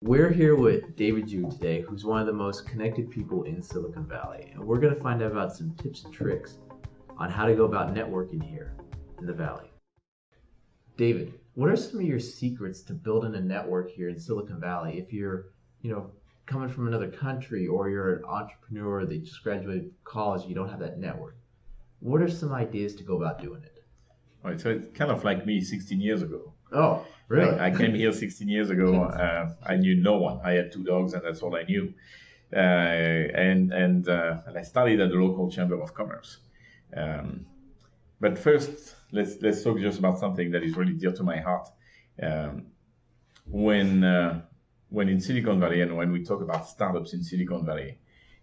We're here with David Judd today, who's one of the most connected people in Silicon Valley, and we're going to find out about some tips and tricks on how to go about networking here in the Valley. David, what are some of your secrets to building a network here in Silicon Valley if you're, coming from another country or you're an entrepreneur that just graduated college, you don't have that network? What are some ideas to go about doing it? Right, so it's kind of like me 16 years ago. Oh, really? I came here 16 years ago. I knew no one. I had two dogs, and that's all I knew. And I studied at the local chamber of commerce. But first, let's talk just about something that is really dear to my heart. When in Silicon Valley, and when we talk about startups in Silicon Valley,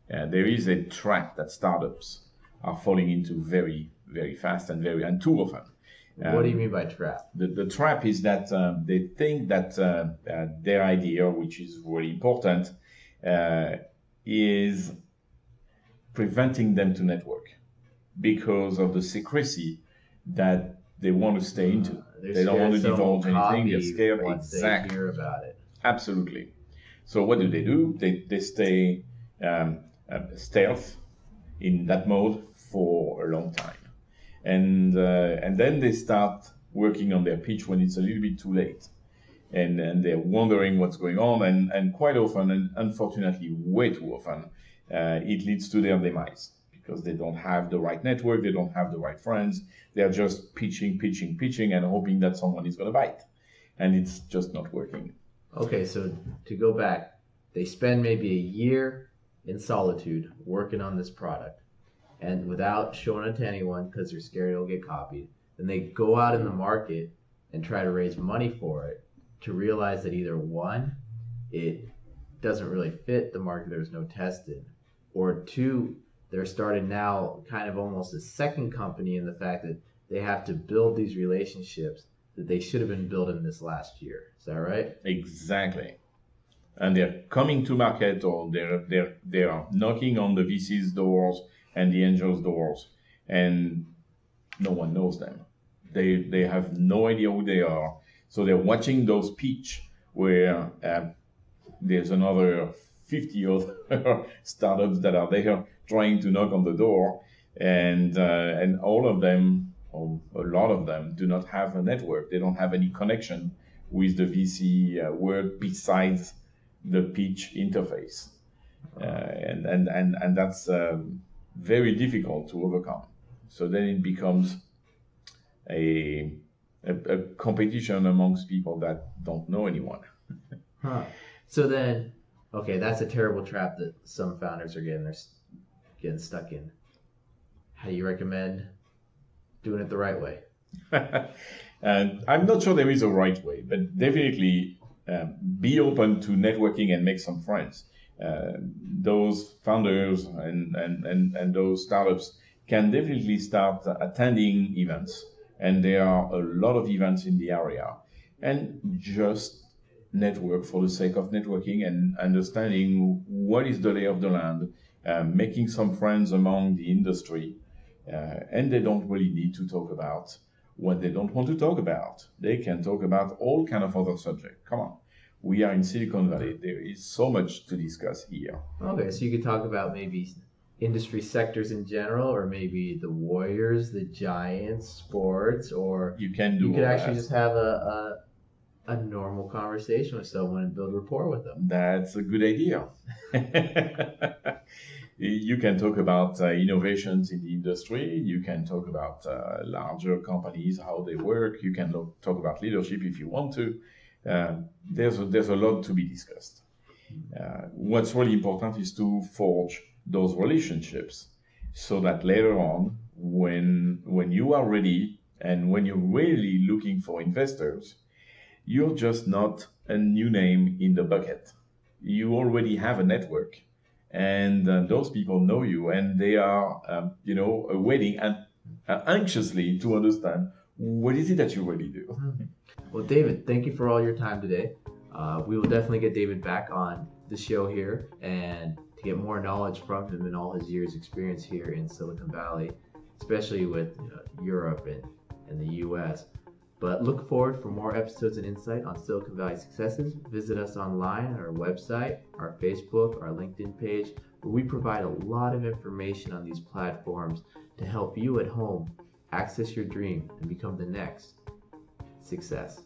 there is a trap that startups are falling into very, very fast and too often. What do you mean by trap? The trap is that they think that their idea, which is really important, is preventing them to network because of the secrecy that they want to stay into. They don't want to divulge anything. They're scared. Exactly. They hear about it. Absolutely. So what do? They stay stealth in that mode for a long time. And then they start working on their pitch when it's a little bit too late, and they're wondering what's going on, and quite often, and unfortunately way too often, it leads to their demise because they don't have the right network, they don't have the right friends, they're just pitching, and hoping that someone is going to bite, and it's just not working. Okay, so to go back, they spend maybe a year in solitude working on this product. And without showing it to anyone because they're scared it'll get copied, then they go out in the market and try to raise money for it to realize that either one, it doesn't really fit the market, there's no testing, or two, they're starting now kind of almost a second company in the fact that they have to build these relationships that they should have been building this last year. Is that right? Exactly. And they're coming to market, or they are knocking on the VC's doors and the angels' doors, and no one knows them. They have no idea who they are. So they're watching those pitch where there's another 50 other startups that are there trying to knock on the door, and all of them, or a lot of them, do not have a network. They don't have any connection with the VC world besides the pitch interface, and that's very difficult to overcome. So then it becomes a competition amongst people that don't know anyone. Huh. So then, okay, that's a terrible trap that some founders are getting stuck in. How do you recommend doing it the right way? And I'm not sure there is a right way, but definitely be open to networking and make some friends. Those founders and those startups can definitely start attending events, and there are a lot of events in the area, and just network for the sake of networking and understanding what is the lay of the land, making some friends among the industry, and they don't really need to talk about what they don't want to talk about. They can talk about all kind of other subjects. Come on. We are in Silicon Valley. There is so much to discuss here. Okay, so you could talk about maybe industry sectors in general, or maybe the Warriors, the Giants, sports, or you could actually just have a normal conversation with someone and build rapport with them. That's a good idea. You can talk about innovations in the industry. You can talk about larger companies, how they work. You can talk about leadership if you want to. There's a lot to be discussed. What's really important is to forge those relationships so that later on, when you are ready and when you're really looking for investors, you're just not a new name in the bucket. You already have a network, and those people know you, and they are waiting and anxiously to understand what is it that you really do. Well, David, thank you for all your time today. We will definitely get David back on the show here and to get more knowledge from him and all his years' experience here in Silicon Valley, especially with Europe and the U.S. But look forward for more episodes and insight on Silicon Valley successes. Visit us online at our website, our Facebook, our LinkedIn page, where we provide a lot of information on these platforms to help you at home access your dream and become the next success.